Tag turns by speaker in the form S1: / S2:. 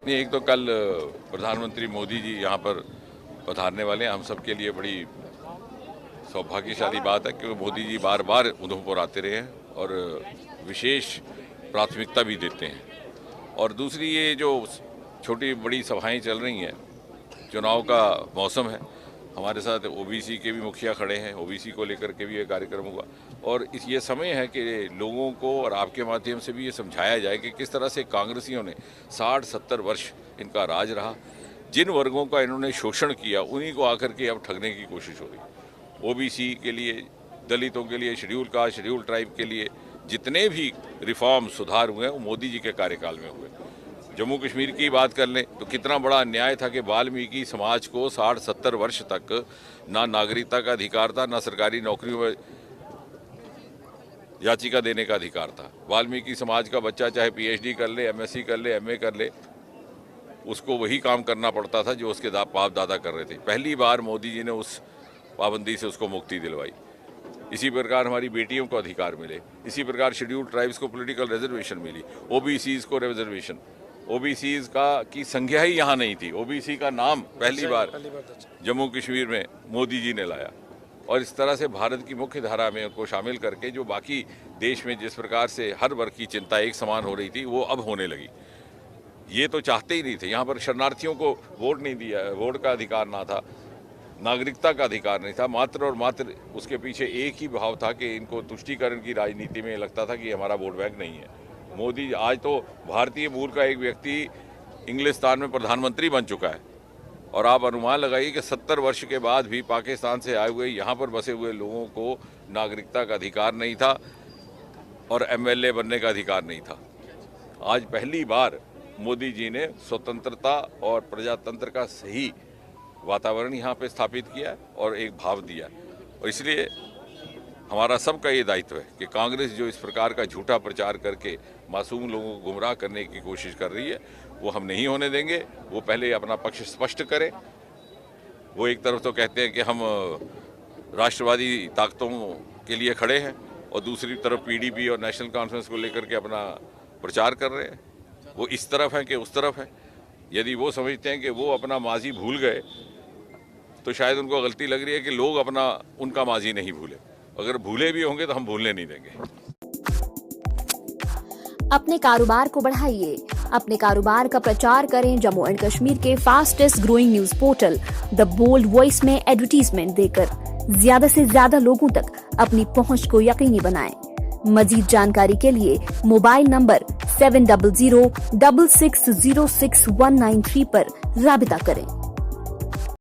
S1: नहीं, एक तो कल प्रधानमंत्री मोदी जी यहाँ पर पधारने वाले हैं। हम सब के लिए बड़ी सौभाग्यशाली बात है कि मोदी जी बार बार उधमपुर आते रहे हैं और विशेष प्राथमिकता भी देते हैं। और दूसरी, ये जो छोटी बड़ी सभाएं चल रही हैं, चुनाव का मौसम है, हमारे साथ ओबीसी के भी मुखिया खड़े हैं, ओबीसी को लेकर के भी ये कार्यक्रम हुआ। और ये समय है कि लोगों को और आपके माध्यम से भी ये समझाया जाए कि किस तरह से कांग्रेसियों ने 60-70 वर्ष इनका राज रहा, जिन वर्गों का इन्होंने शोषण किया उन्हीं को आकर के अब ठगने की कोशिश हो रही। ओबीसी के लिए, दलितों के लिए, शेड्यूल कास्ट, शेड्यूल ट्राइब के लिए जितने भी रिफॉर्म सुधार हुए हैं वो मोदी जी के कार्यकाल में हुए। जम्मू कश्मीर की बात कर लें तो कितना बड़ा अन्याय था कि वाल्मीकि समाज को 60-70 वर्ष तक ना नागरिकता का अधिकार था, ना सरकारी नौकरियों में याचिका देने का अधिकार था। वाल्मीकि समाज का बच्चा चाहे पीएचडी कर ले, एमएससी कर ले, एमए कर ले, उसको वही काम करना पड़ता था जो उसके बाप दादा कर रहे थे। पहली बार मोदी जी ने उस पाबंदी से उसको मुक्ति दिलवाई। इसी प्रकार हमारी बेटियों को अधिकार मिले, इसी प्रकार शेड्यूल ट्राइब्स को पॉलिटिकल रिजर्वेशन मिली, ओबीसीज को रिजर्वेशन। ओबीसीज की संख्या ही यहाँ नहीं थी, ओबीसी का नाम पहली बार जम्मू कश्मीर में मोदी जी ने लाया। और इस तरह से भारत की मुख्य धारा में उनको शामिल करके जो बाकी देश में जिस प्रकार से हर वर्ग की चिंता एक समान हो रही थी वो अब होने लगी। ये तो चाहते ही नहीं थे। यहाँ पर शरणार्थियों को वोट नहीं दिया, वोट का अधिकार ना था, नागरिकता का अधिकार नहीं था। मात्र और मात्र उसके पीछे एक ही भाव था कि इनको तुष्टीकरण की राजनीति में लगता था कि हमारा वोट बैंक नहीं है। मोदी आज तो भारतीय मूल का एक व्यक्ति इंग्लिस्तान में प्रधानमंत्री बन चुका है और आप अनुमान लगाइए कि 70 वर्ष के बाद भी पाकिस्तान से आए हुए यहाँ पर बसे हुए लोगों को नागरिकता का अधिकार नहीं था और एमएलए बनने का अधिकार नहीं था। आज पहली बार मोदी जी ने स्वतंत्रता और प्रजातंत्र का सही वातावरण यहाँ पे स्थापित किया और एक भाव दिया। और इसलिए हमारा सबका ये दायित्व है कि कांग्रेस जो इस प्रकार का झूठा प्रचार करके मासूम लोगों को गुमराह करने की कोशिश कर रही है वो हम नहीं होने देंगे। वो पहले अपना पक्ष स्पष्ट करें। वो एक तरफ तो कहते हैं कि हम राष्ट्रवादी ताकतों के लिए खड़े हैं और दूसरी तरफ पीडीपी और नेशनल कॉन्फ्रेंस को लेकर के अपना प्रचार कर रहे हैं। वो इस तरफ हैं कि उस तरफ हैं। यदि वो समझते हैं कि वो अपना माजी भूल गए तो शायद उनको गलती लग रही है कि लोग उनका माजी नहीं भूले। अगर भूले भी होंगे तो हम भूलने नहीं देंगे।
S2: अपने कारोबार को बढ़ाइए, अपने कारोबार का प्रचार करें जम्मू एंड कश्मीर के fastest growing news portal the Bold Voice में एडवर्टीजमेंट देकर ज्यादा से ज्यादा लोगों तक अपनी पहुंच को यकीनी बनाएं। मजीद जानकारी के लिए मोबाइल नंबर 7006606193 पर राबिता करें।